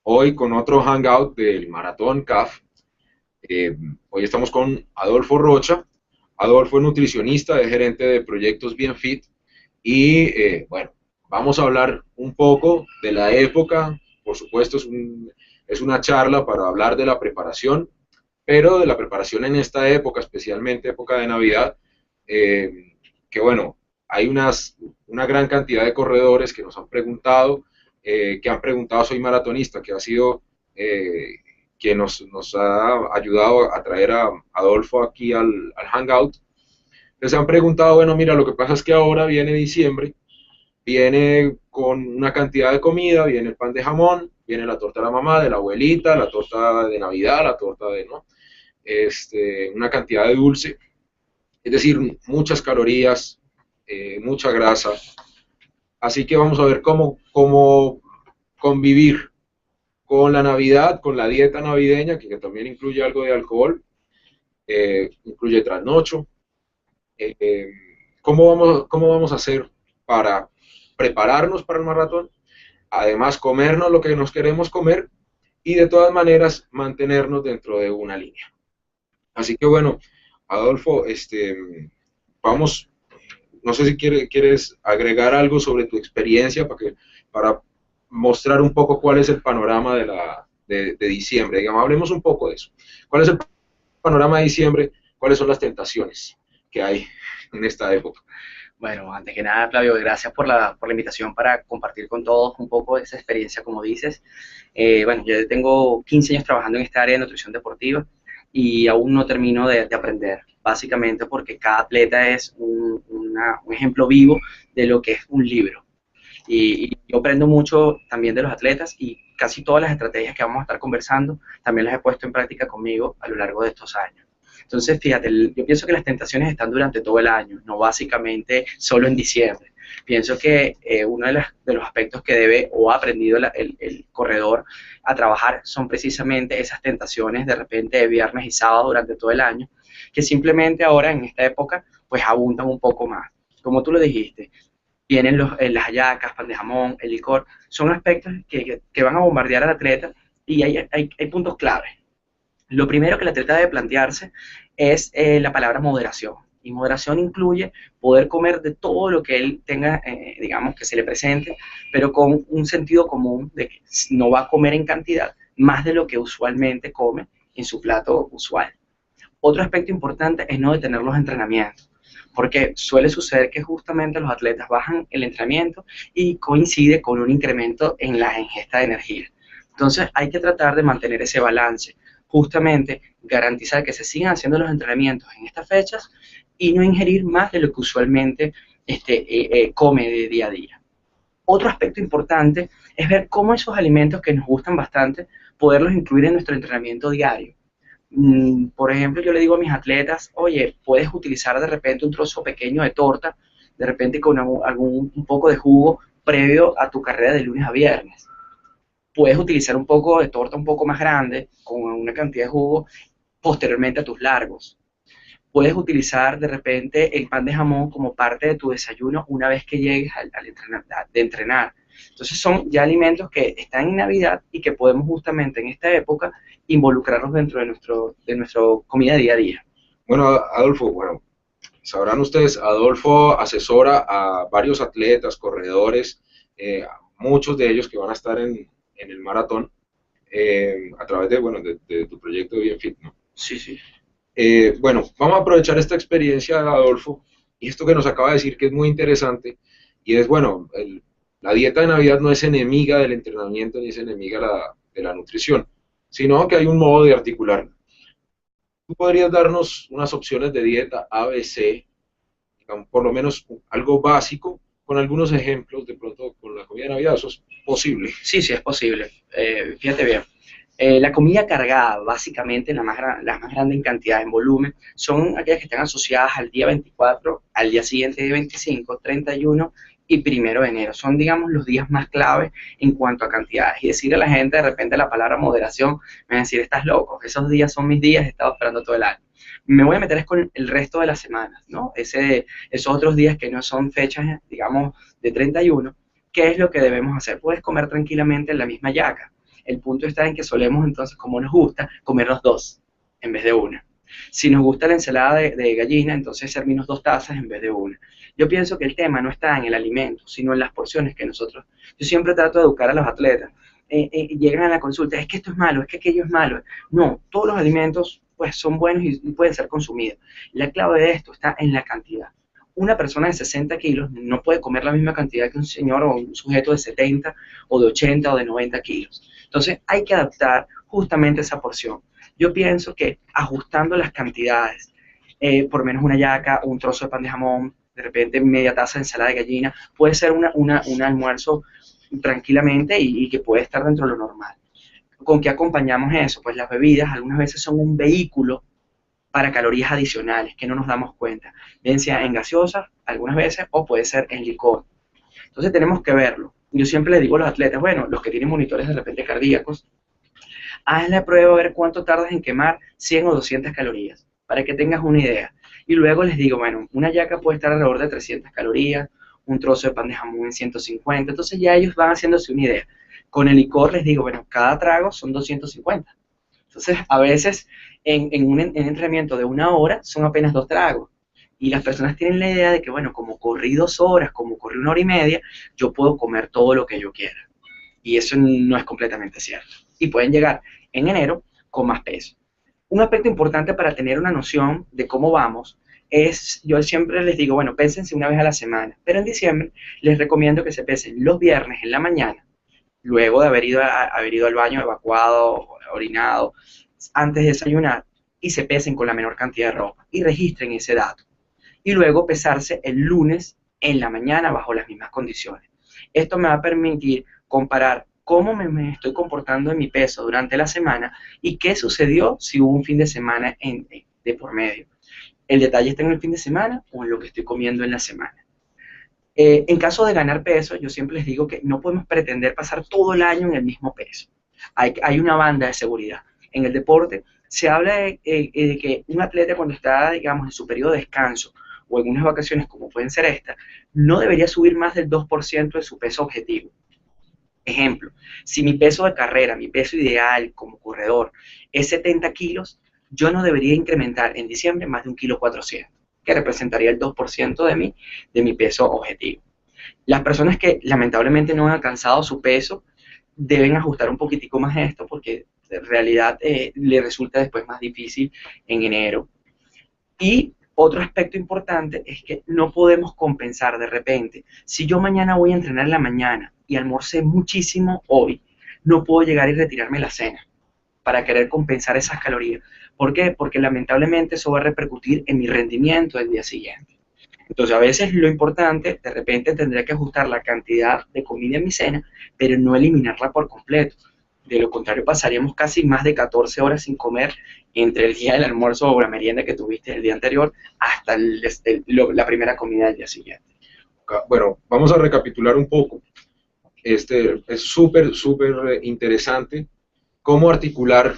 hoy con otro hangout del Maratón CAF. Eh, Hoy estamos con Adolfo Rocha. Adolfo es nutricionista, es gerente de proyectos BienFit y bueno, vamos a hablar un poco de la época. Por supuesto, es una charla para hablar de la preparación, pero de la preparación en esta época, especialmente época de Navidad, que bueno, hay una gran cantidad de corredores que nos han preguntado, que han preguntado, soy maratonista, que ha sido quien nos ha ayudado a traer a Adolfo aquí al Hangout. Les han preguntado, bueno, mira, lo que pasa es que ahora viene diciembre, viene con una cantidad de comida, viene el pan de jamón, viene la torta de la mamá, de la abuelita, la torta de Navidad, la torta de, ¿no? Una cantidad de dulce, es decir, muchas calorías, mucha grasa. Así que vamos a ver cómo convivir con la Navidad, con la dieta navideña, que también incluye algo de alcohol, incluye trasnocho. Eh, ¿Cómo vamos a hacer para prepararnos para el maratón? Además, comernos lo que nos queremos comer y de todas maneras mantenernos dentro de una línea. Así que bueno, Adolfo, vamos, no sé si quieres agregar algo sobre tu experiencia para mostrar un poco cuál es el panorama de diciembre. Digamos, hablemos un poco de eso. ¿Cuál es el panorama de diciembre? ¿Cuáles son las tentaciones que hay en esta época? Bueno, antes que nada, Flavio, gracias por la invitación para compartir con todos un poco de esa experiencia, como dices. Bueno, yo tengo 15 años trabajando en esta área de nutrición deportiva y aún no termino de aprender, básicamente porque cada atleta es un ejemplo vivo de lo que es un libro. Y yo aprendo mucho también de los atletas y casi todas las estrategias que vamos a estar conversando también las he puesto en práctica conmigo a lo largo de estos años. Entonces, fíjate, yo pienso que las tentaciones están durante todo el año, no básicamente solo en diciembre. Pienso que uno de los aspectos que debe o ha aprendido el corredor a trabajar son precisamente esas tentaciones de repente de viernes y sábado durante todo el año, que simplemente ahora en esta época pues abundan un poco más. Como tú lo dijiste, vienen las hallacas, pan de jamón, el licor, son aspectos que van a bombardear al atleta y hay puntos claves. Lo primero que el atleta debe plantearse es la palabra moderación. Y moderación incluye poder comer de todo lo que él tenga, digamos, que se le presente, pero con un sentido común de que no va a comer en cantidad más de lo que usualmente come en su plato usual. Otro aspecto importante es no detener los entrenamientos, porque suele suceder que justamente los atletas bajan el entrenamiento y coincide con un incremento en la ingesta de energía. Entonces hay que tratar de mantener ese balance, justamente garantizar que se sigan haciendo los entrenamientos en estas fechas y no ingerir más de lo que usualmente come de día a día. Otro aspecto importante es ver cómo esos alimentos que nos gustan bastante, poderlos incluir en nuestro entrenamiento diario. Por ejemplo, yo le digo a mis atletas, oye, puedes utilizar de repente un trozo pequeño de torta, de repente con un poco de jugo previo a tu carrera de lunes a viernes. Puedes utilizar un poco de torta un poco más grande, con una cantidad de jugo, posteriormente a tus largos. Puedes utilizar de repente el pan de jamón como parte de tu desayuno una vez que llegues de entrenar. Entonces son ya alimentos que están en Navidad y que podemos justamente en esta época involucrarlos dentro de nuestro comida día a día. Bueno, Adolfo, bueno, sabrán ustedes, Adolfo asesora a varios atletas, corredores, muchos de ellos que van a estar en el maratón a través bueno, de tu proyecto de BienFit, ¿no? Sí, sí. Bueno, vamos a aprovechar esta experiencia de Adolfo y esto que nos acaba de decir que es muy interesante y es, bueno, la dieta de Navidad no es enemiga del entrenamiento ni es enemiga de la nutrición, sino que hay un modo de articular. ¿Tú podrías darnos unas opciones de dieta A, B, C, digamos, por lo menos algo básico, con algunos ejemplos, de pronto con la comida de Navidad? Eso es posible. Sí, sí, es posible. Fíjate bien. La comida cargada, básicamente las más grandes en cantidad, en volumen, son aquellas que están asociadas al día 24, al día siguiente de 25, 31 y primero de enero. Son, digamos, los días más clave en cuanto a cantidades. Y decirle a la gente de repente la palabra moderación, me van a decir, estás loco, esos días son mis días, he estado esperando todo el año. Me voy a meter con el resto de las semanas, ¿no? Esos otros días que no son fechas, digamos, de 31. ¿Qué es lo que debemos hacer? Puedes comer tranquilamente en la misma yaca. El punto está en que solemos entonces, como nos gusta, comernos dos en vez de una. Si nos gusta la ensalada de gallina, entonces servirnos 2 tazas en vez de una. Yo pienso que el tema no está en el alimento, sino en las porciones que nosotros... Yo siempre trato de educar a los atletas. Llegan a la consulta, es que esto es malo, es que aquello es malo. No, todos los alimentos pues son buenos y pueden ser consumidos. La clave de esto está en la cantidad. Una persona de 60 kilos no puede comer la misma cantidad que un señor o un sujeto de 70 o de 80 o de 90 kilos. Entonces hay que adaptar justamente esa porción. Yo pienso que ajustando las cantidades, por lo menos una yaca, un trozo de pan de jamón, de repente media taza de ensalada de gallina, puede ser un almuerzo tranquilamente y que puede estar dentro de lo normal. ¿Con qué acompañamos eso? Pues las bebidas algunas veces son un vehículo para calorías adicionales que no nos damos cuenta, bien sea en gaseosas algunas veces o puede ser en licor. Entonces tenemos que verlo. Yo siempre le digo a los atletas, bueno, los que tienen monitores de repente cardíacos, haz la prueba a ver cuánto tardas en quemar 100 o 200 calorías, para que tengas una idea. Y luego les digo, bueno, una yaca puede estar alrededor de 300 calorías, un trozo de pan de jamón en 150, entonces ya ellos van haciéndose una idea. Con el licor les digo, bueno, cada trago son 250. Entonces, a veces en un entrenamiento de 1 hora son apenas 2 tragos. Y las personas tienen la idea de que, bueno, como corrí 2 horas, como corrí 1 hora y media, yo puedo comer todo lo que yo quiera. Y eso no es completamente cierto. Y pueden llegar en enero con más peso. Un aspecto importante para tener una noción de cómo vamos es, yo siempre les digo, bueno, pésense una vez a la semana. Pero en diciembre les recomiendo que se pesen los viernes en la mañana, luego de haber ido al baño, evacuado, orinado, antes de desayunar, y se pesen con la menor cantidad de ropa y registren ese dato. Y luego pesarse el lunes en la mañana bajo las mismas condiciones. Esto me va a permitir comparar cómo me estoy comportando en mi peso durante la semana y qué sucedió si hubo un fin de semana de por medio. El detalle está en el fin de semana o en lo que estoy comiendo en la semana. En caso de ganar peso, yo siempre les digo que no podemos pretender pasar todo el año en el mismo peso. Hay una banda de seguridad. En el deporte se habla de que un atleta cuando está, digamos, en su periodo de descanso o en unas vacaciones como pueden ser estas, no debería subir más del 2% de su peso objetivo. Ejemplo, si mi peso de carrera, mi peso ideal como corredor es 70 kilos, yo no debería incrementar en diciembre más de 1,4 kg, que representaría el 2% de mi peso objetivo. Las personas que lamentablemente no han alcanzado su peso deben ajustar un poquitico más esto porque en realidad le resulta después más difícil en enero. Y otro aspecto importante es que no podemos compensar de repente. Si yo mañana voy a entrenar en la mañana y almorcé muchísimo hoy, no puedo llegar y retirarme la cena para querer compensar esas calorías. ¿Por qué? Porque lamentablemente eso va a repercutir en mi rendimiento el día siguiente. Entonces a veces lo importante, de repente tendría que ajustar la cantidad de comida en mi cena, pero no eliminarla por completo. De lo contrario pasaríamos casi más de 14 horas sin comer entre el día del almuerzo o la merienda que tuviste el día anterior hasta la primera comida del día siguiente. Bueno, vamos a recapitular un poco. Es súper, súper interesante cómo articular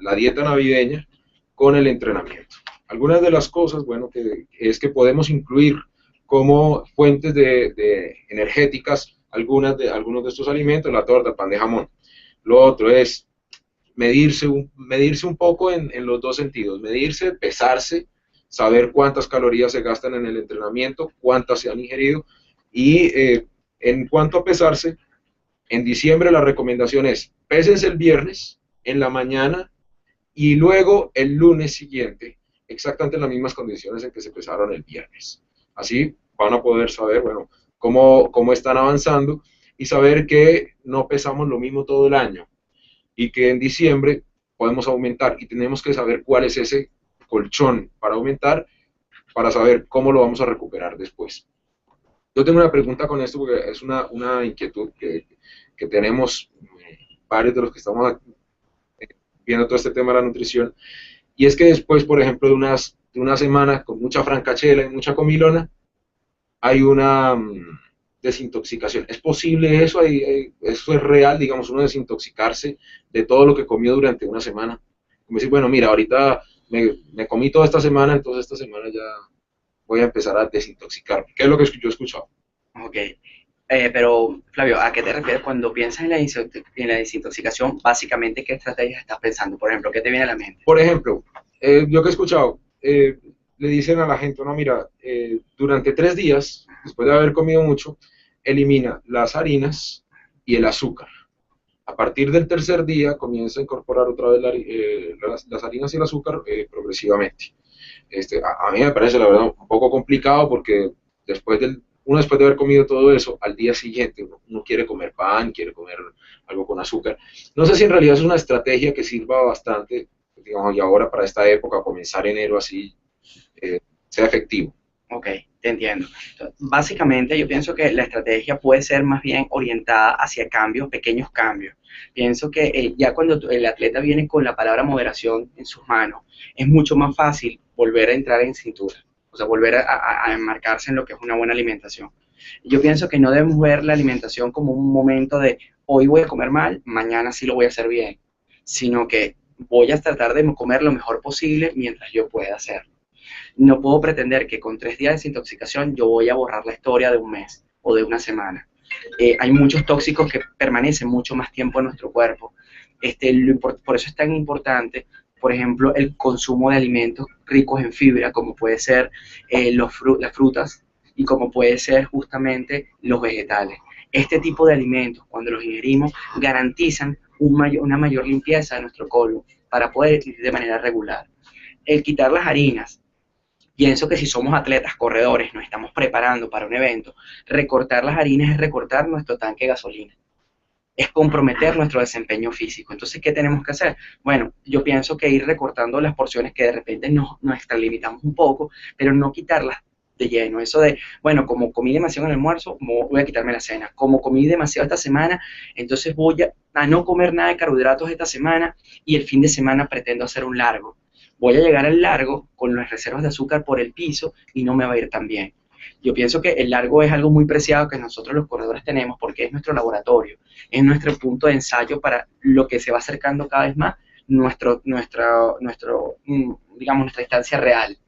la dieta navideña con el entrenamiento. Algunas de las cosas, bueno, es que podemos incluir como fuentes de energéticas algunos de estos alimentos, la torta, el pan de jamón. Lo otro es medirse un poco en los dos sentidos, medirse, pesarse, saber cuántas calorías se gastan en el entrenamiento, cuántas se han ingerido, y en cuanto a pesarse, en diciembre la recomendación es, pésense el viernes en la mañana y luego el lunes siguiente, exactamente en las mismas condiciones en que se pesaron el viernes. Así van a poder saber, bueno, cómo están avanzando y saber que no pesamos lo mismo todo el año y que en diciembre podemos aumentar y tenemos que saber cuál es ese colchón para aumentar para saber cómo lo vamos a recuperar después. Yo tengo una pregunta con esto porque es una inquietud que tenemos varios de los que estamos viendo todo este tema de la nutrición, y es que después, por ejemplo, de una semana con mucha francachela y mucha comilona, hay una desintoxicación. ¿Es posible eso? ¿Eso es real, digamos, uno desintoxicarse de todo lo que comió durante una semana? Como decir, bueno, mira, ahorita me comí toda esta semana, entonces esta semana ya voy a empezar a desintoxicarme. ¿Qué es lo que yo he escuchado? Ok. Pero, Flavio, ¿a qué te refieres cuando piensas en en la desintoxicación? Básicamente, ¿qué estrategias estás pensando? Por ejemplo, ¿qué te viene a la mente? Por ejemplo, yo que he escuchado, le dicen a la gente, no, mira, durante 3 días, después de haber comido mucho, elimina las harinas y el azúcar. A partir del tercer día comienza a incorporar otra vez las harinas y el azúcar progresivamente. A mí me parece, la verdad, un poco complicado porque después de haber comido todo eso, al día siguiente uno quiere comer pan, quiere comer algo con azúcar. No sé si en realidad es una estrategia que sirva bastante, digamos, y ahora para esta época, comenzar enero así, sea efectivo. Ok, te entiendo. Entonces, básicamente, yo pienso que la estrategia puede ser más bien orientada hacia cambios, pequeños cambios. Pienso que ya cuando el atleta viene con la palabra moderación en sus manos, es mucho más fácil volver a entrar en cintura, o sea, volver a enmarcarse en lo que es una buena alimentación. Yo pienso que no debemos ver la alimentación como un momento de hoy voy a comer mal, mañana sí lo voy a hacer bien, sino que voy a tratar de comer lo mejor posible mientras yo pueda hacerlo. No puedo pretender que con 3 días de desintoxicación yo voy a borrar la historia de un mes o de una semana. Hay muchos tóxicos que permanecen mucho más tiempo en nuestro cuerpo. Por eso es tan importante, por ejemplo, el consumo de alimentos ricos en fibra, como puede ser las frutas y como puede ser justamente los vegetales. Este tipo de alimentos, cuando los ingerimos, garantizan una mayor limpieza de nuestro colon para poder ir de manera regular. El quitar las harinas, pienso que si somos atletas, corredores, nos estamos preparando para un evento, recortar las harinas es recortar nuestro tanque de gasolina, es comprometer nuestro desempeño físico. Entonces, ¿qué tenemos que hacer? Bueno, yo pienso que ir recortando las porciones que de repente nos extralimitamos un poco, pero no quitarlas de lleno. Eso de, bueno, como comí demasiado en el almuerzo, voy a quitarme la cena. Como comí demasiado esta semana, entonces voy a no comer nada de carbohidratos esta semana y el fin de semana pretendo hacer un largo. Voy a llegar al largo con las reservas de azúcar por el piso y no me va a ir tan bien. Yo pienso que el largo es algo muy preciado que nosotros los corredores tenemos porque es nuestro laboratorio, es nuestro punto de ensayo para lo que se va acercando cada vez más digamos, nuestra distancia real.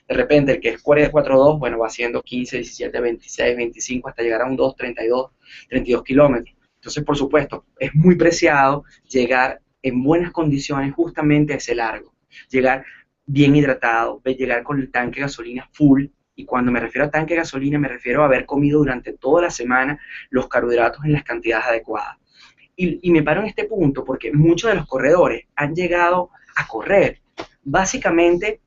De repente, el que es 4.2, bueno, va haciendo 15, 17, 26, 25, hasta llegar a un 2, 32, 32 kilómetros. Entonces, por supuesto, es muy preciado llegar en buenas condiciones justamente a ese largo. Llegar bien hidratado, llegar con el tanque de gasolina full, y cuando me refiero a tanque de gasolina, me refiero a haber comido durante toda la semana los carbohidratos en las cantidades adecuadas. Y me paro en este punto porque muchos de los corredores han llegado a correr básicamente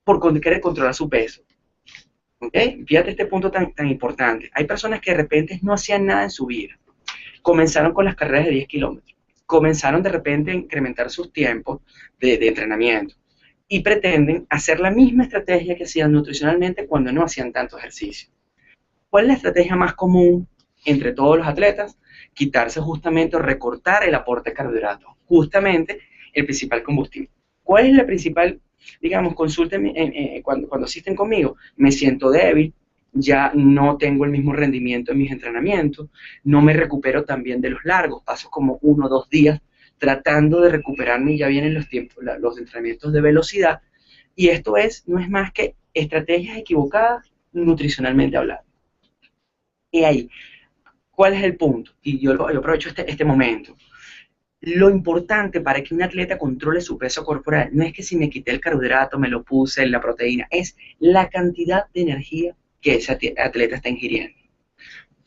por querer controlar su peso. ¿Okay? Fíjate este punto tan importante. Hay personas que de repente no hacían nada en su vida. Comenzaron con las carreras de 10 kilómetros. Comenzaron de repente a incrementar sus tiempos de entrenamiento y pretenden hacer la misma estrategia que hacían nutricionalmente cuando no hacían tanto ejercicio. ¿Cuál es la estrategia más común entre todos los atletas? Quitarse justamente o recortar el aporte de carbohidratos, justamente el principal combustible. ¿Cuál es la principal, digamos, consulta cuando asisten conmigo? Me siento débil, ya no tengo el mismo rendimiento en mis entrenamientos, no me recupero también de los largos, paso como 1 o 2 días tratando de recuperarme y ya vienen los entrenamientos de velocidad, y esto no es más que estrategias equivocadas nutricionalmente hablando. Y ahí, ¿cuál es el punto? Y yo aprovecho este momento. Lo importante para que un atleta controle su peso corporal no es que si me quité el carbohidrato, me lo puse en la proteína, es la cantidad de energía que ese atleta está ingiriendo.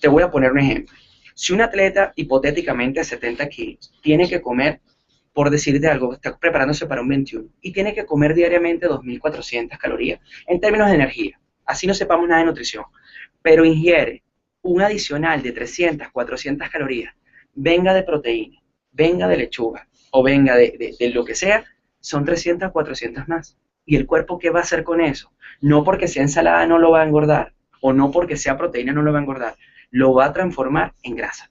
Te voy a poner un ejemplo. Si un atleta hipotéticamente de 70 kilos tiene que comer, por decirte algo, está preparándose para un 21 y tiene que comer diariamente 2.400 calorías en términos de energía, así no sepamos nada de nutrición, pero ingiere un adicional de 300, 400 calorías, venga de proteína, venga de lechuga o venga de lo que sea, son 300, 400 más. ¿Y el cuerpo qué va a hacer con eso? No porque sea ensalada no lo va a engordar, o no porque sea proteína no lo va a engordar, lo va a transformar en grasa.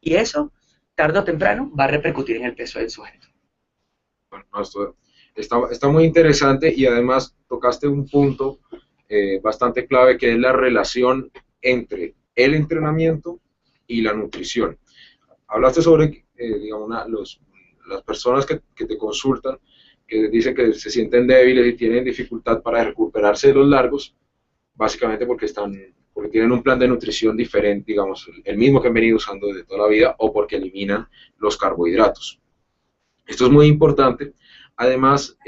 Y eso, tarde o temprano, va a repercutir en el peso del sujeto. Bueno, no, esto está muy interesante y además tocaste un punto bastante clave que es la relación entre el entrenamiento y la nutrición. Hablaste sobre, digamos, las personas que te consultan, que dicen que se sienten débiles y tienen dificultad para recuperarse de los largos, básicamente porque están porque tienen un plan de nutrición diferente, digamos, el mismo que han venido usando desde toda la vida, o porque eliminan los carbohidratos. Esto es muy importante. Además,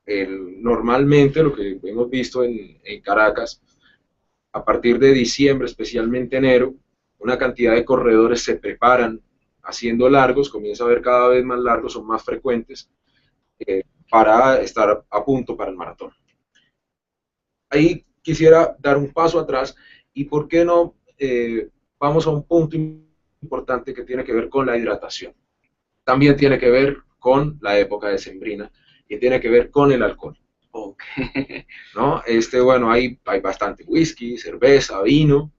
normalmente lo que hemos visto en Caracas, a partir de diciembre, especialmente enero, una cantidad de corredores se preparan haciendo largos, comienza a ver cada vez más largos, son más frecuentes, para estar a punto para el maratón. Ahí quisiera dar un paso atrás y por qué no vamos a un punto importante que tiene que ver con la hidratación. También tiene que ver con la época decembrina y tiene que ver con el alcohol. Okay. ¿No? Bueno, hay bastante whisky, cerveza, vino,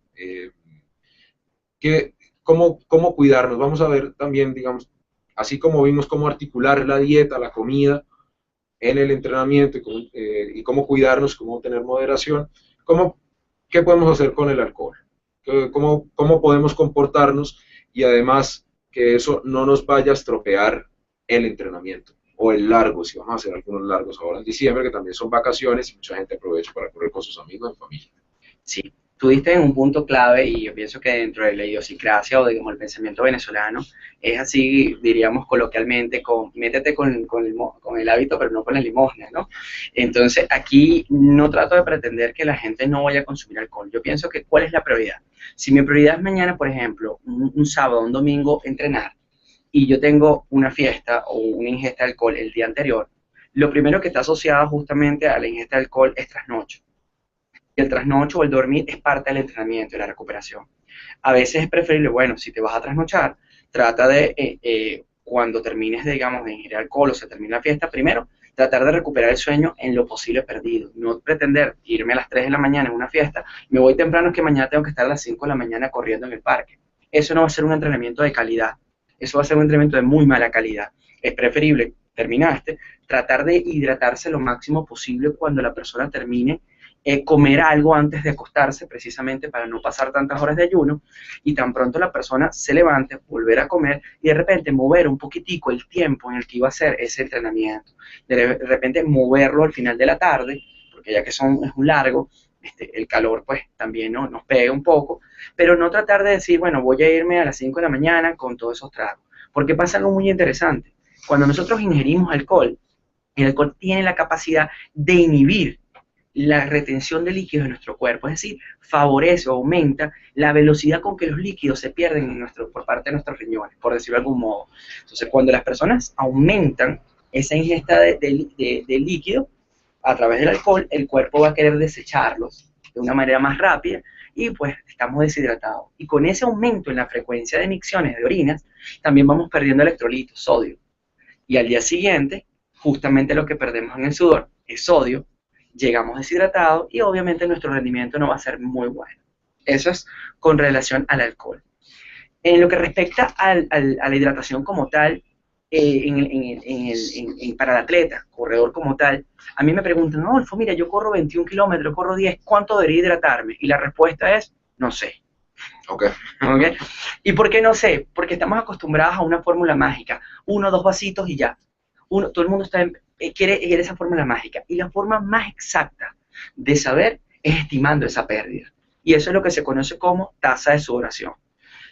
cómo cuidarnos. Vamos a ver también, digamos, así como vimos cómo articular la dieta, la comida en el entrenamiento y cómo cuidarnos, cómo tener moderación, ¿qué podemos hacer con el alcohol? ¿Cómo podemos comportarnos y además que eso no nos vaya a estropear el entrenamiento o el largo, si vamos a hacer algunos largos ahora en diciembre, que también son vacaciones y mucha gente aprovecha para correr con sus amigos en familia? Sí, tú diste en un punto clave y yo pienso que dentro de la idiosincrasia o digamos el pensamiento venezolano es así, diríamos coloquialmente, métete con el hábito pero no con la limosna, ¿no? Entonces aquí no trato de pretender que la gente no vaya a consumir alcohol. Yo pienso que ¿cuál es la prioridad? Si mi prioridad es mañana, por ejemplo, un sábado, un domingo, entrenar y yo tengo una fiesta o una ingesta de alcohol el día anterior, lo primero que está asociado justamente a la ingesta de alcohol es trasnocho. Y el trasnocho o el dormir es parte del entrenamiento y la recuperación. A veces es preferible, bueno, si te vas a trasnochar, trata de, cuando termines, digamos, de ingerir alcohol o se termine la fiesta, primero, tratar de recuperar el sueño en lo posible perdido. No pretender irme a las 3 de la mañana en una fiesta, me voy temprano, es que mañana tengo que estar a las 5 de la mañana corriendo en el parque. Eso no va a ser un entrenamiento de calidad. Eso va a ser un entrenamiento de muy mala calidad. Es preferible, terminaste, tratar de hidratarse lo máximo posible cuando la persona termine, comer algo antes de acostarse, precisamente para no pasar tantas horas de ayuno, y tan pronto la persona se levante, volver a comer, y de repente mover un poquitico el tiempo en el que iba a hacer ese entrenamiento. De repente moverlo al final de la tarde, porque ya que es un largo, el calor pues también, ¿no?, nos pega un poco, pero no tratar de decir, bueno, voy a irme a las 5 de la mañana con todos esos tragos, porque pasa algo muy interesante. Cuando nosotros ingerimos alcohol, el alcohol tiene la capacidad de inhibir la retención de líquidos en nuestro cuerpo, es decir, favorece o aumenta la velocidad con que los líquidos se pierden por parte de nuestros riñones, por decirlo de algún modo. Entonces, cuando las personas aumentan esa ingesta de líquido a través del alcohol, el cuerpo va a querer desecharlos de una manera más rápida y pues estamos deshidratados. Y con ese aumento en la frecuencia de emisiones de orinas, también vamos perdiendo electrolitos, sodio. Y al día siguiente, justamente lo que perdemos en el sudor es sodio, llegamos deshidratados y obviamente nuestro rendimiento no va a ser muy bueno. Eso es con relación al alcohol. En lo que respecta a la hidratación como tal, para el atleta, corredor como tal, a mí me preguntan, no, Adolfo, mira, yo corro 21 kilómetros, corro 10, ¿cuánto debería hidratarme? Y la respuesta es, no sé. Okay. ¿Okay? ¿Y por qué no sé? Porque estamos acostumbrados a una fórmula mágica, 1 o 2 vasitos y ya. Todo el mundo quiere esa fórmula mágica. Y la forma más exacta de saber es estimando esa pérdida. Y eso es lo que se conoce como tasa de sudoración.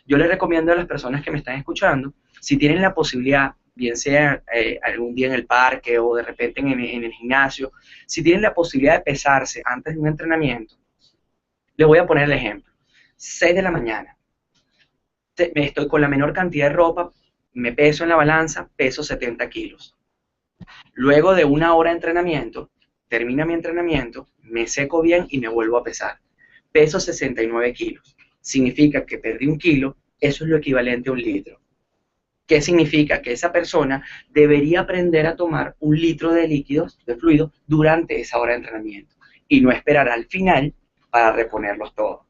Yo les recomiendo a las personas que me están escuchando, si tienen la posibilidad, bien sea algún día en el parque o de repente en el gimnasio, si tienen la posibilidad de pesarse antes de un entrenamiento, les voy a poner el ejemplo. 6 de la mañana, estoy con la menor cantidad de ropa, me peso en la balanza, peso 70 kilos. Luego de 1 hora de entrenamiento, termina mi entrenamiento, me seco bien y me vuelvo a pesar. Peso 69 kilos. Significa que perdí 1 kilo, eso es lo equivalente a 1 litro. ¿Qué significa? Que esa persona debería aprender a tomar 1 litro de líquidos, de fluido, durante esa hora de entrenamiento y no esperar al final para reponerlos todos.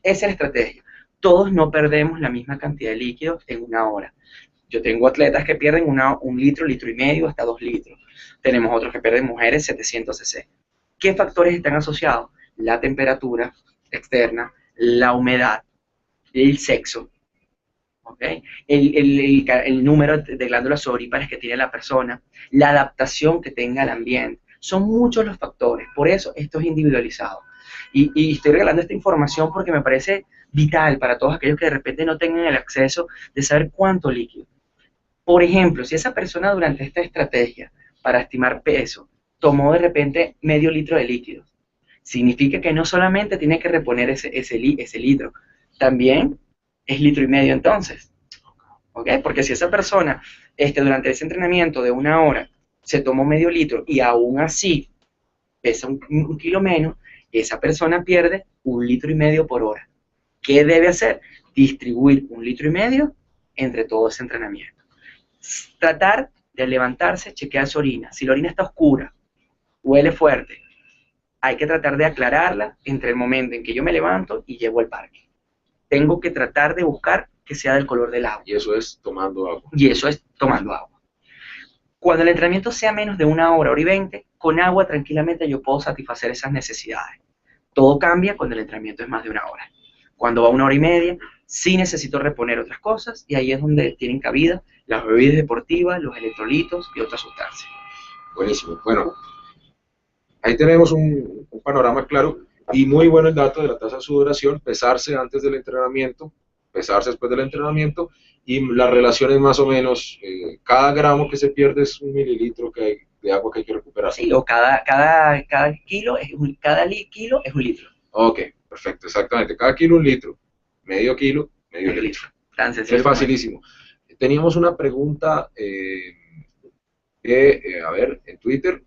Esa es la estrategia. Todos no perdemos la misma cantidad de líquidos en 1 hora. Yo tengo atletas que pierden 1 litro, litro y medio, hasta 2 litros. Tenemos otros que pierden, mujeres, 700 cc. ¿Qué factores están asociados? La temperatura externa, la humedad, el sexo, ¿okay? El número de glándulas sudoríparas que tiene la persona, la adaptación que tenga al ambiente. Son muchos los factores, por eso esto es individualizado. Y estoy regalando esta información porque me parece vital para todos aquellos que de repente no tengan el acceso de saber cuánto líquido. Por ejemplo, si esa persona durante esta estrategia para estimar peso tomó de repente medio litro de líquido, significa que no solamente tiene que reponer ese litro, también es litro y medio entonces. ¿Ok? Porque si esa persona durante ese entrenamiento de 1 hora se tomó medio litro y aún así pesa un kilo menos, esa persona pierde 1,5 litros por hora. ¿Qué debe hacer? Distribuir 1,5 litros entre todo ese entrenamiento. Tratar de levantarse, chequear su orina. Si la orina está oscura, huele fuerte, hay que tratar de aclararla entre el momento en que yo me levanto y llego al parque. Tengo que tratar de buscar que sea del color del agua. Y eso es tomando agua. Y eso es tomando agua. Cuando el entrenamiento sea menos de 1 hora, 1 hora y 20, con agua tranquilamente yo puedo satisfacer esas necesidades. Todo cambia cuando el entrenamiento es más de 1 hora. Cuando va 1 hora y media, sí necesito reponer otras cosas y ahí es donde tienen cabida las bebidas deportivas, los electrolitos y otras sustancias. Buenísimo. Bueno, ahí tenemos un panorama claro y muy bueno el dato de la tasa de sudoración, pesarse antes del entrenamiento, pesarse después del entrenamiento y las relaciones más o menos, cada gramo que se pierde es 1 mililitro de agua que hay que recuperar. Sí, o cada kilo cada kilo es 1 litro. Ok, perfecto, exactamente. Cada kilo 1 litro, medio kilo, medio litro. Tan sencillo. Es facilísimo. Teníamos una pregunta, a ver, en Twitter,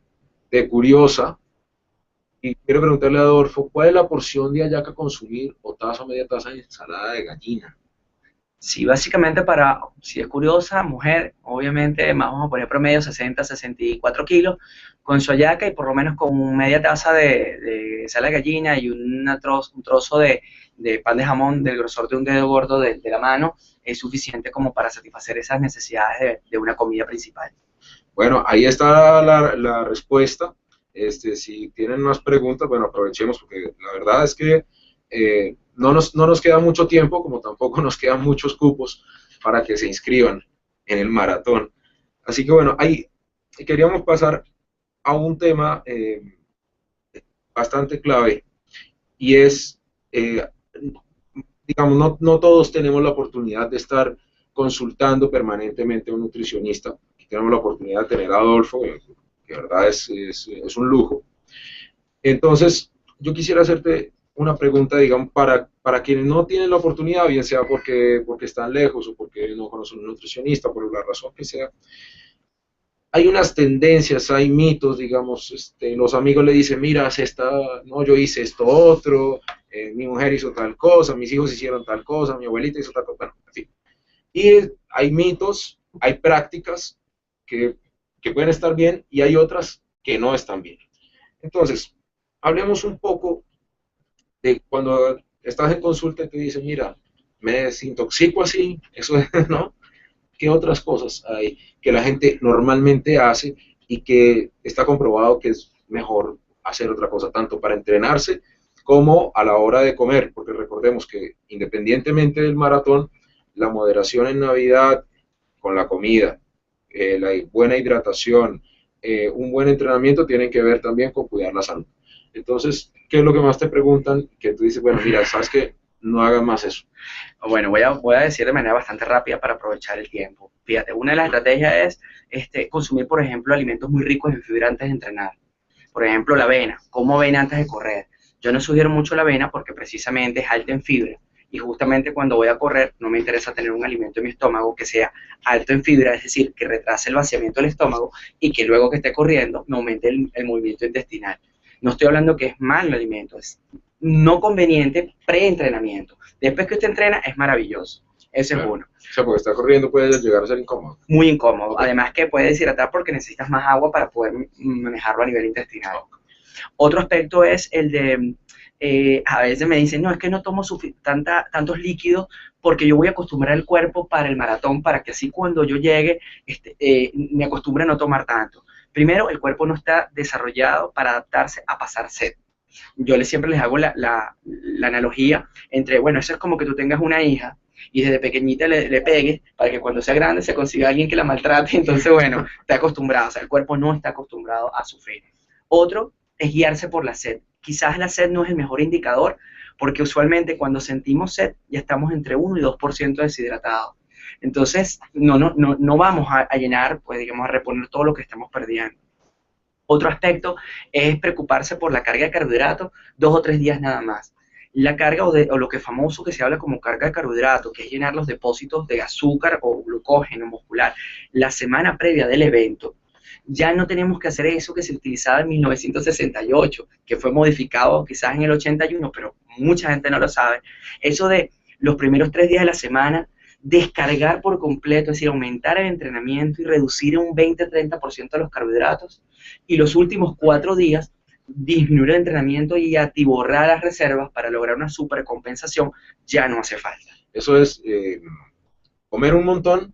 de Curiosa, y quiero preguntarle a Adolfo, ¿cuál es la porción de hallaca a consumir o taza o media taza de ensalada de gallina? Sí, básicamente si es curiosa, mujer, obviamente vamos a poner promedio 60, 64 kilos, con su hallaca y por lo menos con media taza de sal de gallina y un trozo de pan de jamón del grosor de un dedo gordo de la mano, es suficiente como para satisfacer esas necesidades de una comida principal. Bueno, ahí está la respuesta. Si tienen más preguntas, bueno, aprovechemos porque la verdad es que no nos queda mucho tiempo, como tampoco nos quedan muchos cupos para que se inscriban en el maratón. Así que bueno, ahí queríamos pasar a un tema bastante clave y es, digamos, no todos tenemos la oportunidad de estar consultando permanentemente a un nutricionista. Aquí tenemos la oportunidad de tener a Adolfo, que de verdad es un lujo. Entonces, yo quisiera hacerte una pregunta, digamos, para quienes no tienen la oportunidad, bien sea porque están lejos o porque no conocen un nutricionista, por la razón que sea. Hay unas tendencias, hay mitos, digamos, los amigos le dicen, mira, no, yo hice esto otro, mi mujer hizo tal cosa, mis hijos hicieron tal cosa, mi abuelita hizo tal cosa, bueno, en fin. Y hay mitos, hay prácticas que pueden estar bien y hay otras que no están bien. Entonces, hablemos un poco de cuando estás en consulta y te dicen, mira, me desintoxico así, eso es, ¿no? ¿Qué otras cosas hay que la gente normalmente hace y que está comprobado que es mejor hacer otra cosa, tanto para entrenarse como a la hora de comer? Porque recordemos que independientemente del maratón, la moderación en Navidad con la comida, la buena hidratación, un buen entrenamiento tienen que ver también con cuidar la salud. Entonces, ¿qué es lo que más te preguntan? Que tú dices, bueno, mira, sabes que no hagan más eso. Bueno, voy a decir de manera bastante rápida para aprovechar el tiempo. Fíjate, una de las estrategias es consumir, por ejemplo, alimentos muy ricos en fibra antes de entrenar. Por ejemplo, la avena. Como avena antes de correr. Yo no sugiero mucho la avena porque precisamente es alta en fibra. Y justamente cuando voy a correr no me interesa tener un alimento en mi estómago que sea alto en fibra, es decir, que retrase el vaciamiento del estómago y que luego que esté corriendo me aumente el movimiento intestinal. No estoy hablando que es mal el alimento, es no conveniente pre-entrenamiento. Después que usted entrena es maravilloso. Ese es uno. O sea, porque está corriendo puede llegar a ser incómodo. Muy incómodo. Además que puede deshidratar porque necesitas más agua para poder manejarlo a nivel intestinal. Otro aspecto es el de, a veces me dicen, no, es que no tomo tantos líquidos porque yo voy a acostumbrar el cuerpo para el maratón, para que así cuando yo llegue me acostumbre a no tomar tanto. Primero, el cuerpo no está desarrollado para adaptarse a pasar sed. Yo siempre les hago la analogía entre, bueno, eso es como que tú tengas una hija y desde pequeñita le pegues para que cuando sea grande se consiga alguien que la maltrate, entonces bueno, está acostumbrado, o sea, el cuerpo no está acostumbrado a sufrir. Otro es guiarse por la sed. Quizás la sed no es el mejor indicador, porque usualmente cuando sentimos sed ya estamos entre 1 y 2% deshidratados. Entonces, no vamos a llenar, pues digamos, a reponer todo lo que estamos perdiendo. Otro aspecto es preocuparse por la carga de carbohidratos 2 o 3 días nada más. La carga o lo que es famoso que se habla como carga de carbohidratos, que es llenar los depósitos de azúcar o glucógeno muscular la semana previa del evento. Ya no tenemos que hacer eso que se utilizaba en 1968, que fue modificado quizás en el 81, pero mucha gente no lo sabe. Eso de los primeros 3 días de la semana, descargar por completo, es decir, aumentar el entrenamiento y reducir un 20-30% los carbohidratos, y los últimos 4 días disminuir el entrenamiento y atiborrar las reservas para lograr una supercompensación, ya no hace falta. Eso es comer un montón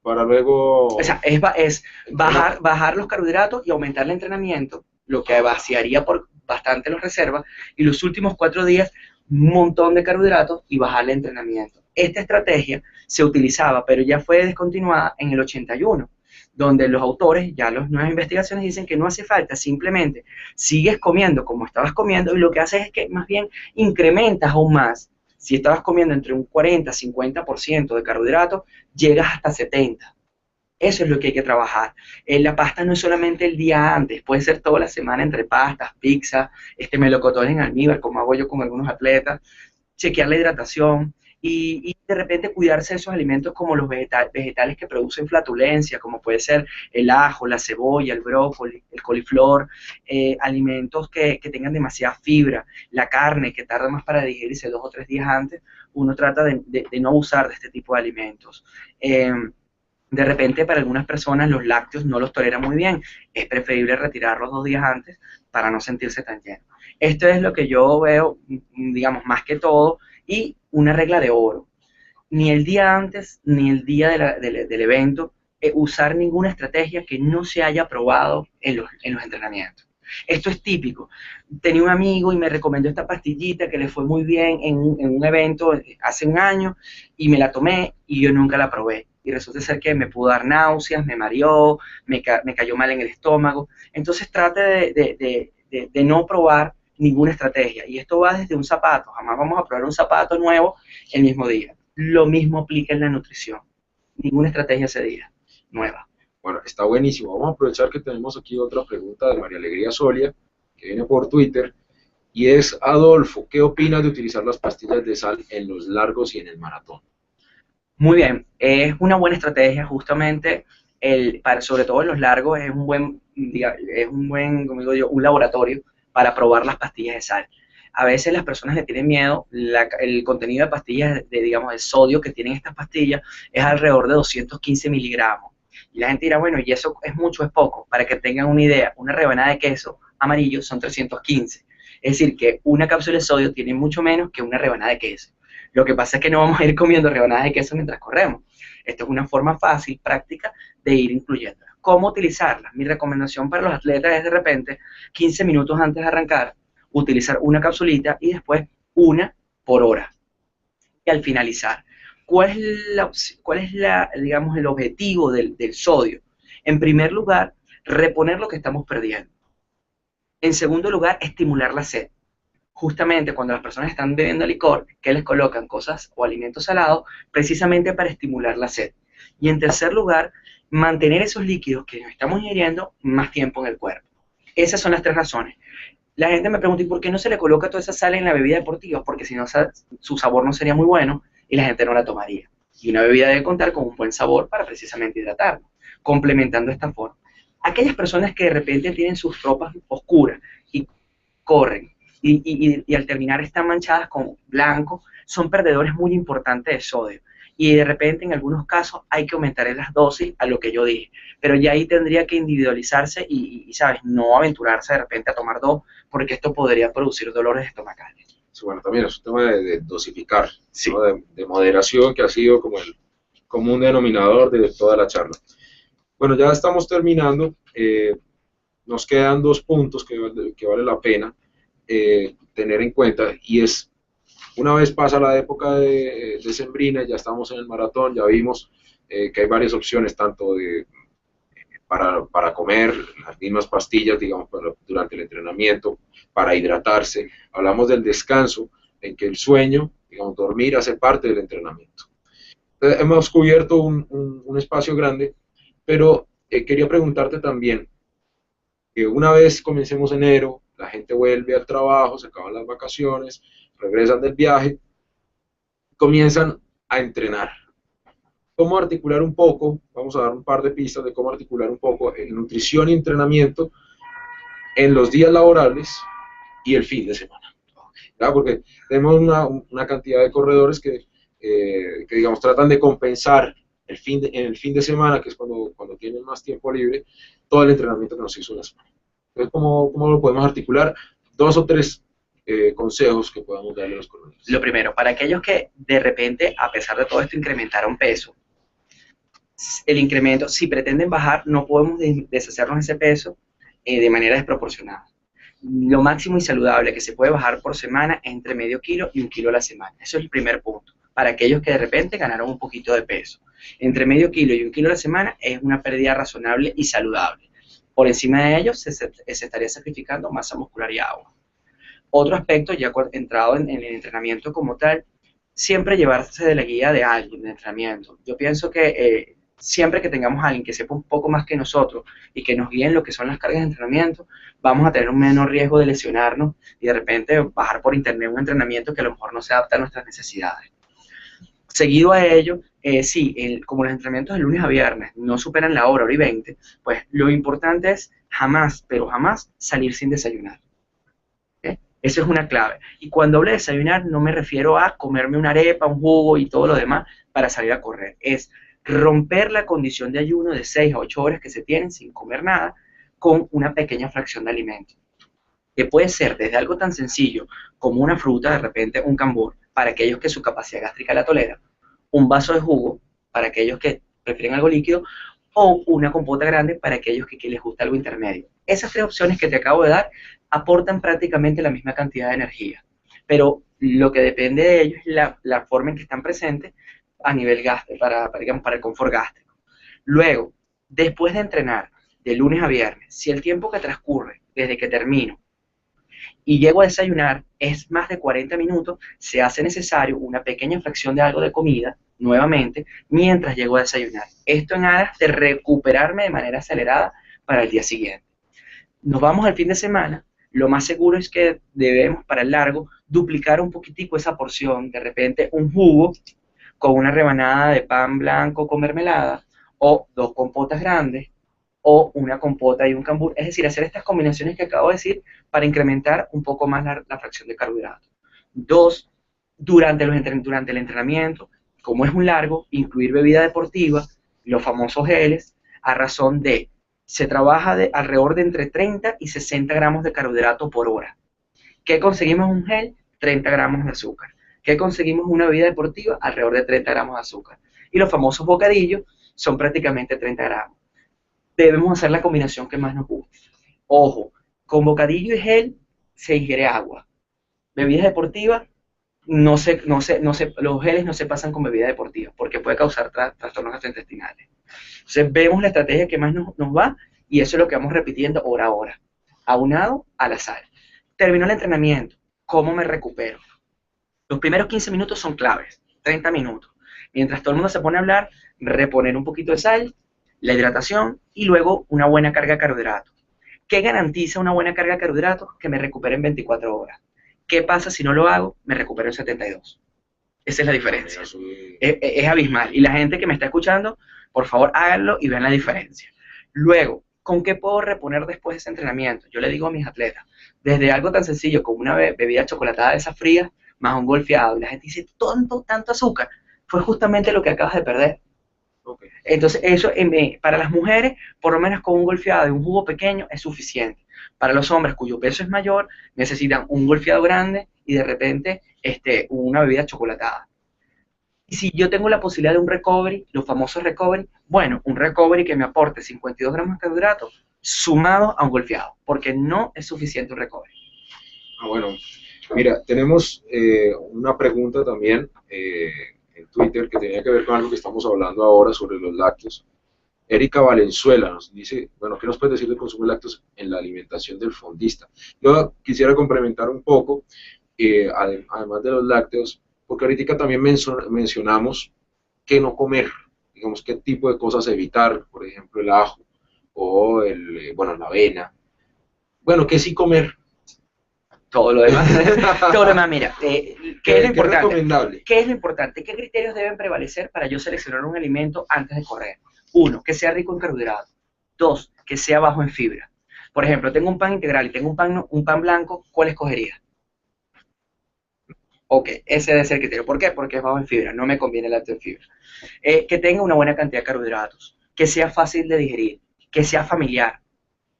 para luego... O sea, es bajar los carbohidratos y aumentar el entrenamiento, lo que vaciaría por bastante las reservas, y los últimos 4 días un montón de carbohidratos y bajar el entrenamiento. Esta estrategia se utilizaba, pero ya fue descontinuada en el 81, donde los autores, ya las nuevas investigaciones dicen que no hace falta, simplemente sigues comiendo como estabas comiendo y lo que haces es que más bien incrementas aún más. Si estabas comiendo entre un 40-50% de carbohidratos, llegas hasta 70%. Eso es lo que hay que trabajar. La pasta no es solamente el día antes, puede ser toda la semana entre pastas, pizza, melocotón en almíbar, como hago yo con algunos atletas, chequear la hidratación y de repente cuidarse de esos alimentos como los vegetales que producen flatulencia, como puede ser el ajo, la cebolla, el brócoli, el coliflor, alimentos que tengan demasiada fibra, la carne que tarda más para digerirse 2 o 3 días antes, uno trata de no abusar de este tipo de alimentos. De repente para algunas personas los lácteos no los toleran muy bien, es preferible retirarlos 2 días antes para no sentirse tan lleno. Esto es lo que yo veo, digamos, más que todo, y una regla de oro. Ni el día antes, ni el día del evento, usar ninguna estrategia que no se haya probado en los entrenamientos. Esto es típico. Tenía un amigo y me recomendó esta pastillita que le fue muy bien en un evento hace un año y me la tomé y yo nunca la probé. Y resulta ser que me pudo dar náuseas, me mareó, me cayó mal en el estómago. Entonces trate de no probar ninguna estrategia. Y esto va desde un zapato. Jamás vamos a probar un zapato nuevo el mismo día. Lo mismo aplica en la nutrición. Ninguna estrategia ese día nueva. Bueno, está buenísimo. Vamos a aprovechar que tenemos aquí otra pregunta de María Alegría Solia, que viene por Twitter, y es: Adolfo, ¿qué opinas de utilizar las pastillas de sal en los largos y en el maratón? Muy bien, es una buena estrategia, justamente, sobre todo en los largos, es un buen, como digo yo, un laboratorio para probar las pastillas de sal. A veces las personas le tienen miedo, el contenido de pastillas, digamos, el sodio que tienen estas pastillas es alrededor de 215 miligramos. Y la gente dirá, bueno, ¿y eso es mucho o es poco? Para que tengan una idea, una rebanada de queso amarillo son 315. Es decir, que una cápsula de sodio tiene mucho menos que una rebanada de queso. Lo que pasa es que no vamos a ir comiendo rebanadas de queso mientras corremos. Esto es una forma fácil, práctica, de ir incluyéndolas. ¿Cómo utilizarlas? Mi recomendación para los atletas es de repente, 15 minutos antes de arrancar, utilizar una capsulita y después una por hora. Y al finalizar, ¿cuál es digamos, el objetivo del sodio? En primer lugar, reponer lo que estamos perdiendo. En segundo lugar, estimular la sed. Justamente cuando las personas están bebiendo licor, que les colocan cosas o alimentos salados, precisamente para estimular la sed. Y en tercer lugar, mantener esos líquidos que nos estamos ingiriendo más tiempo en el cuerpo. Esas son las 3 razones. La gente me pregunta, ¿y por qué no se le coloca toda esa sal en la bebida deportiva? Porque si no, su sabor no sería muy bueno y la gente no la tomaría. Y una bebida debe contar con un buen sabor para precisamente hidratarlo, complementando esta forma. Aquellas personas que de repente tienen sus ropas oscuras y corren, y al terminar están manchadas con blanco, son perdedores muy importantes de sodio. Y de repente en algunos casos hay que aumentar las dosis a lo que yo dije. Pero ya ahí tendría que individualizarse y ¿sabes? No aventurarse de repente a tomar 2, porque esto podría producir dolores estomacales. Sí, bueno, también es un tema de dosificar, sí, ¿no? de moderación, que ha sido como el común denominador de toda la charla. Bueno, ya estamos terminando. Nos quedan 2 puntos que vale la pena tener en cuenta, y es: una vez pasa la época de sembrina, ya estamos en el maratón, ya vimos que hay varias opciones, tanto de para comer, las mismas pastillas, digamos, durante el entrenamiento, para hidratarse. Hablamos del descanso, en que el sueño, digamos, dormir hace parte del entrenamiento. Entonces, hemos cubierto un espacio grande, pero quería preguntarte también, que una vez comencemos enero, la gente vuelve al trabajo, se acaban las vacaciones, regresan del viaje, comienzan a entrenar. ¿Cómo articular un poco? Vamos a dar un par de pistas de cómo articular un poco nutrición y entrenamiento en los días laborables y el fin de semana. ¿Verdad? Porque tenemos una cantidad de corredores que, digamos, tratan de compensar en el fin de semana, que es cuando tienen más tiempo libre, todo el entrenamiento que nos hizo la semana. Entonces, ¿cómo lo podemos articular? Dos o tres consejos que podamos darle a los corredores. Lo primero, para aquellos que de repente, a pesar de todo esto, incrementaron peso, el incremento, si pretenden bajar, no podemos deshacernos de ese peso de manera desproporcionada. Lo máximo y saludable que se puede bajar por semana es entre medio kilo y 1 kilo a la semana. Eso es el primer punto. Para aquellos que de repente ganaron un poquito de peso. Entre medio kilo y 1 kilo a la semana es una pérdida razonable y saludable. Por encima de ello se estaría sacrificando masa muscular y agua. Otro aspecto, ya entrado en el entrenamiento como tal, siempre llevarse de la guía de alguien de entrenamiento. Yo pienso que siempre que tengamos a alguien que sepa un poco más que nosotros y que nos guíe en lo que son las cargas de entrenamiento, vamos a tener un menor riesgo de lesionarnos y de repente bajar por internet un entrenamiento que a lo mejor no se adapta a nuestras necesidades. Seguido a ello, como los entrenamientos de lunes a viernes no superan la hora y 20, pues lo importante es jamás, pero jamás salir sin desayunar. ¿Okay? Eso es una clave. Y cuando hablo de desayunar no me refiero a comerme una arepa, un jugo y todo lo demás para salir a correr. Es romper la condición de ayuno de 6 a 8 horas que se tienen sin comer nada con una pequeña fracción de alimento. Que puede ser desde algo tan sencillo como una fruta, de repente un cambur, para aquellos que su capacidad gástrica la tolera, un vaso de jugo para aquellos que prefieren algo líquido, o una compota grande para aquellos que les gusta algo intermedio. Esas 3 opciones que te acabo de dar aportan prácticamente la misma cantidad de energía, pero lo que depende de ellos es la forma en que están presentes a nivel gástrico, digamos, para el confort gástrico. Luego, después de entrenar, de lunes a viernes, si el tiempo que transcurre desde que termino y llego a desayunar es más de 40 minutos, se hace necesario una pequeña fracción de algo de comida, nuevamente, mientras llego a desayunar. Esto en aras de recuperarme de manera acelerada para el día siguiente. Nos vamos al fin de semana, lo más seguro es que debemos, para el largo, duplicar un poquitico esa porción, de repente un jugo con una rebanada de pan blanco con mermelada, o 2 compotas grandes, o una compota y un cambur, es decir, hacer estas combinaciones que acabo de decir para incrementar un poco más la fracción de carbohidratos. 2, durante el entrenamiento, como es un largo, incluir bebida deportiva, los famosos geles, a razón de, se trabaja alrededor de entre 30 y 60 gramos de carbohidrato por hora. ¿Qué conseguimos en un gel? 30 gramos de azúcar. ¿Qué conseguimos en una bebida deportiva? Alrededor de 30 gramos de azúcar. Y los famosos bocadillos son prácticamente 30 gramos. Debemos hacer la combinación que más nos guste. Ojo, con bocadillo y gel se ingiere agua. Bebidas deportivas, los geles no se pasan con bebidas deportivas porque puede causar trastornos gastrointestinales. Entonces vemos la estrategia que más nos va y eso es lo que vamos repitiendo hora a hora, aunado a la sal. Terminó el entrenamiento, ¿cómo me recupero? Los primeros 15 minutos son claves, 30 minutos. Mientras todo el mundo se pone a hablar, reponer un poquito de sal, la hidratación y luego una buena carga de carbohidratos. ¿Qué garantiza una buena carga de carbohidratos? Que me recupere en 24 horas. ¿Qué pasa si no lo hago? Me recupero en 72. Esa es la diferencia. Es abismal. Y la gente que me está escuchando, por favor, háganlo y vean la diferencia. Luego, ¿con qué puedo reponer después de ese entrenamiento? Yo le digo a mis atletas, desde algo tan sencillo como una bebida chocolatada de esas frías, más un golfeado. Y la gente dice, tanto azúcar. Fue justamente lo que acabas de perder. Okay. Entonces, eso para las mujeres, por lo menos con un golfeado y un jugo pequeño es suficiente. Para los hombres cuyo peso es mayor, necesitan un golfeado grande y de repente una bebida chocolatada. Y si yo tengo la posibilidad de un recovery, los famosos recovery, bueno, un recovery que me aporte 52 gramos de carbohidratos sumado a un golfeado, porque no es suficiente un recovery. Bueno, mira, tenemos una pregunta también en Twitter que tenía que ver con algo que estamos hablando ahora sobre los lácteos. Erika Valenzuela nos dice, bueno, ¿qué nos puedes decir del consumo de lácteos en la alimentación del fondista? Yo quisiera complementar un poco, además de los lácteos, porque ahorita también mencionamos qué no comer, digamos, qué tipo de cosas evitar, por ejemplo, el ajo o bueno, la avena. Bueno, ¿qué sí comer? Todo lo demás, todo lo demás, mira, ¿qué es lo ¿Qué es importante? recomendable? ¿Qué es lo importante? ¿Qué criterios deben prevalecer para yo seleccionar un alimento antes de correr? Uno, que sea rico en carbohidratos. Dos, que sea bajo en fibra. Por ejemplo, tengo un pan integral y tengo un pan blanco, ¿cuál escogería? Ok, ese debe ser el criterio. ¿Por qué? Porque es bajo en fibra, no me conviene el alto en fibra. Que tenga una buena cantidad de carbohidratos, que sea fácil de digerir, que sea familiar,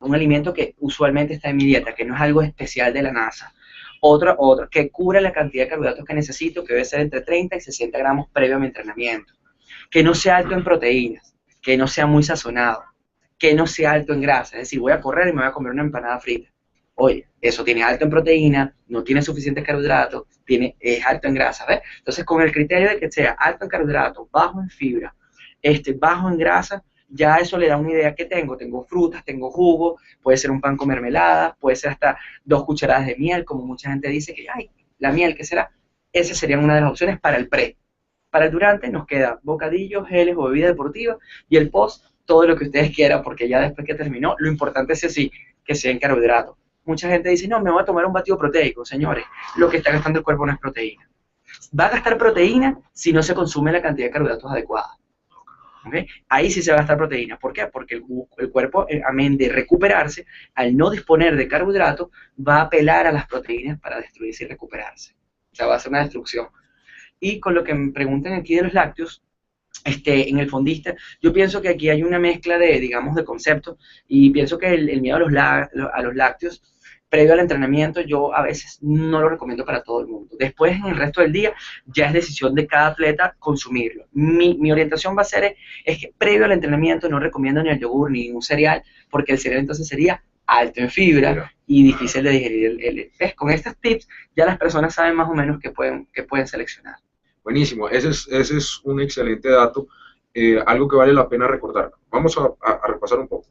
un alimento que usualmente está en mi dieta, que no es algo especial de la NASA. Otro, que cubra la cantidad de carbohidratos que necesito, que debe ser entre 30 y 60 gramos previo a mi entrenamiento. Que no sea alto en proteínas, que no sea muy sazonado, que no sea alto en grasa. Es decir, voy a correr y me voy a comer una empanada frita. Oye, eso tiene alto en proteína, no tiene suficientes carbohidratos, es alto en grasa, ¿ves? Entonces, con el criterio de que sea alto en carbohidratos, bajo en fibra, bajo en grasa, ya eso le da una idea que tengo frutas, tengo jugo, puede ser un pan con mermelada, puede ser hasta 2 cucharadas de miel, como mucha gente dice que, ay, la miel, ¿qué será? Esa sería una de las opciones para el pre. Para el durante nos queda bocadillos, geles o bebida deportiva, y el post, todo lo que ustedes quieran, porque ya después que terminó, lo importante es sí, que sea en carbohidratos. Mucha gente dice, no, me voy a tomar un batido proteico. Señores, lo que está gastando el cuerpo no es proteína. Va a gastar proteína si no se consume la cantidad de carbohidratos adecuada. ¿Okay? Ahí sí se va a gastar proteína. ¿Por qué? Porque el cuerpo, amén de recuperarse, al no disponer de carbohidratos, va a apelar a las proteínas para destruirse y recuperarse. O sea, va a ser una destrucción. Y con lo que me preguntan aquí de los lácteos, en el fondista, yo pienso que aquí hay una mezcla de, digamos, de conceptos, y pienso que el miedo a los lácteos previo al entrenamiento yo a veces no lo recomiendo para todo el mundo. Después, en el resto del día, ya es decisión de cada atleta consumirlo. Mi orientación va a ser es que previo al entrenamiento no recomiendo ni el yogur ni un cereal, porque el cereal entonces sería alto en fibra y difícil de digerir. Con estos tips ya las personas saben más o menos qué pueden seleccionar. Buenísimo, ese es un excelente dato, algo que vale la pena recordar. Vamos a repasar un poco.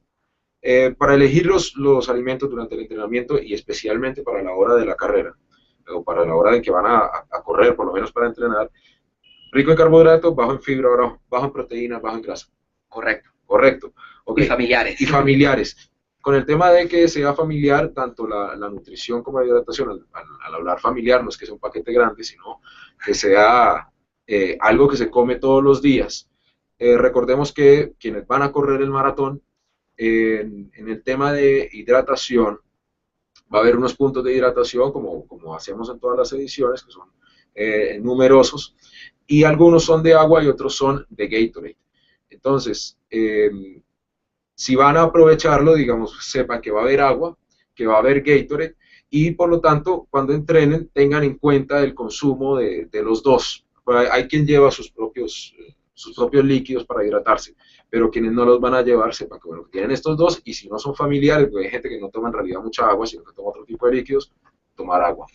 Para elegir los alimentos durante el entrenamiento y especialmente para la hora de la carrera, o para la hora de que van a correr, por lo menos para entrenar, rico en carbohidratos, bajo en fibra, bajo en proteínas, bajo en grasa. Correcto. Correcto. Okay. Y familiares. Y familiares. Con el tema de que sea familiar, tanto la nutrición como la hidratación, al hablar familiar, no es que sea un paquete grande, sino que sea algo que se come todos los días. Recordemos que quienes van a correr el maratón, en el tema de hidratación, va a haber unos puntos de hidratación, como hacemos en todas las ediciones, que son numerosos, y algunos son de agua y otros son de Gatorade. Entonces, si van a aprovecharlo, digamos, sepan que va a haber agua, que va a haber Gatorade, y por lo tanto, cuando entrenen, tengan en cuenta el consumo de los dos. Hay quien lleva sus propios líquidos para hidratarse, pero quienes no los van a llevar, sepan que, bueno, que tienen estos dos, y si no son familiares, porque hay gente que no toma en realidad mucha agua, sino que toma otro tipo de líquidos, tomar agua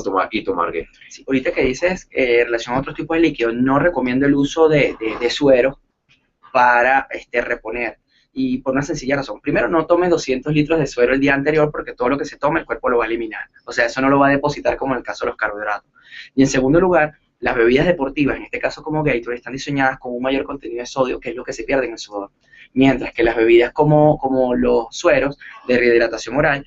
tomar Gatorade. Sí, ahorita que dices en relación a otros tipos de líquidos, no recomiendo el uso de suero para reponer. Y por una sencilla razón. Primero, no tome 200 litros de suero el día anterior porque todo lo que se tome el cuerpo lo va a eliminar. O sea, eso no lo va a depositar como en el caso de los carbohidratos. Y en segundo lugar, las bebidas deportivas, en este caso como Gatorade, están diseñadas con un mayor contenido de sodio, que es lo que se pierde en el sudor. Mientras que las bebidas como los sueros de rehidratación oral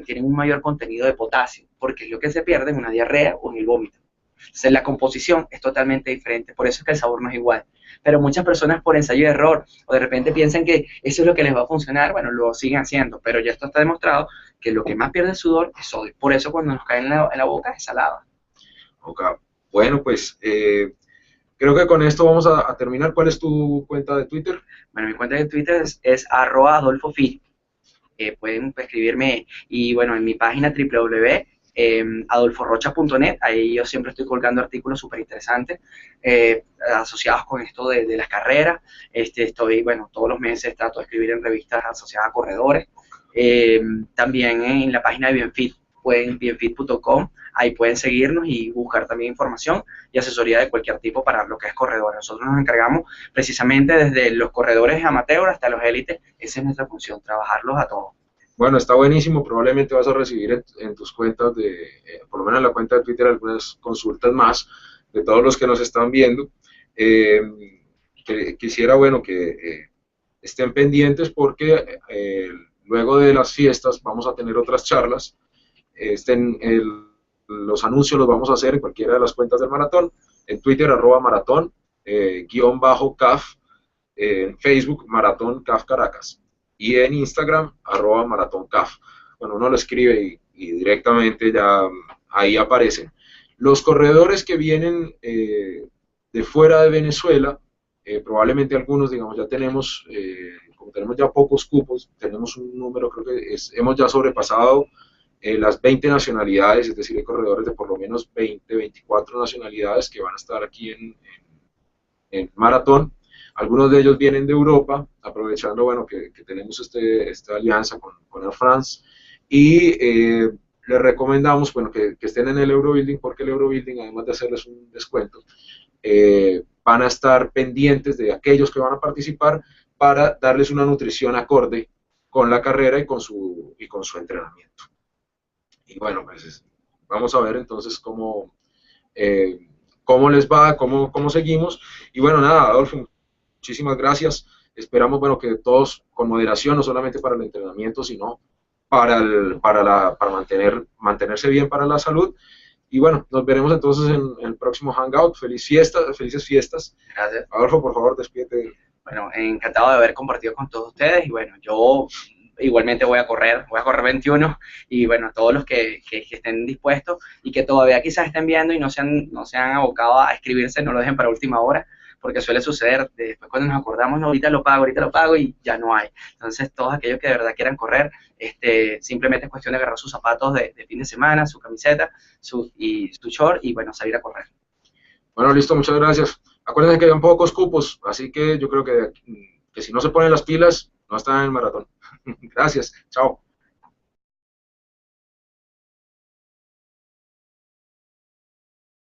tienen un mayor contenido de potasio, porque es lo que se pierde en una diarrea o en el vómito. Entonces, la composición es totalmente diferente, por eso es que el sabor no es igual. Pero muchas personas por ensayo y error, o de repente piensan que eso es lo que les va a funcionar, bueno, lo siguen haciendo, pero ya esto está demostrado que lo que más pierde el sudor es sodio. Por eso cuando nos cae en la boca es salada. Ok, bueno, pues creo que con esto vamos a terminar. ¿Cuál es tu cuenta de Twitter? Bueno, mi cuenta de Twitter es @AdolfoFit. Pueden escribirme, y bueno, en mi página www.adolforrocha.net, ahí yo siempre estoy colgando artículos súper interesantes asociados con esto de las carreras. Estoy, bueno, todos los meses trato de escribir en revistas asociadas a corredores. También en la página de Bienfit, bienfit.com, ahí pueden seguirnos y buscar también información y asesoría de cualquier tipo para lo que es corredor. Nosotros nos encargamos precisamente desde los corredores amateur hasta los élites, esa es nuestra función, trabajarlos a todos. Bueno, está buenísimo, probablemente vas a recibir en tus cuentas por lo menos en la cuenta de Twitter, algunas consultas más de todos los que nos están viendo. Quisiera, bueno, que estén pendientes porque luego de las fiestas vamos a tener otras charlas. Los anuncios los vamos a hacer en cualquiera de las cuentas del maratón, en Twitter @maratón _CAF, en Facebook Maratón CAF Caracas y en Instagram @maratoncaf. Bueno, uno lo escribe y directamente ya ahí aparecen. Los corredores que vienen de fuera de Venezuela, probablemente algunos, digamos, ya tenemos, como tenemos ya pocos cupos, tenemos un número, creo que hemos ya sobrepasado las 20 nacionalidades, es decir, hay corredores de por lo menos 20, 24 nacionalidades que van a estar aquí en maratón. Algunos de ellos vienen de Europa, aprovechando, bueno, que tenemos esta alianza con Air France, y les recomendamos, bueno, que estén en el Eurobuilding, porque el Eurobuilding, además de hacerles un descuento, van a estar pendientes de aquellos que van a participar para darles una nutrición acorde con la carrera y con su entrenamiento. Y bueno, pues vamos a ver entonces cómo les va, cómo seguimos. Y bueno, nada, Adolfo, muchísimas gracias. Esperamos, bueno, que todos con moderación, no solamente para el entrenamiento, sino para mantenerse bien para la salud. Y bueno, nos veremos entonces en el próximo Hangout. Felices fiestas. Gracias. Adolfo, por favor, despídete. Bueno, encantado de haber compartido con todos ustedes y bueno, yo igualmente voy a correr 21 y bueno, todos los que estén dispuestos y que todavía quizás estén viendo y no se han abocado a escribirse, no lo dejen para última hora, porque suele suceder, después cuando nos acordamos, no, ahorita lo pago y ya no hay. Entonces, todos aquellos que de verdad quieran correr, simplemente es cuestión de agarrar sus zapatos de fin de semana, su camiseta y su short y bueno, salir a correr. Bueno, listo, muchas gracias. Acuérdense que hay pocos cupos, así que yo creo que si no se ponen las pilas, no están en el maratón. Gracias, chao.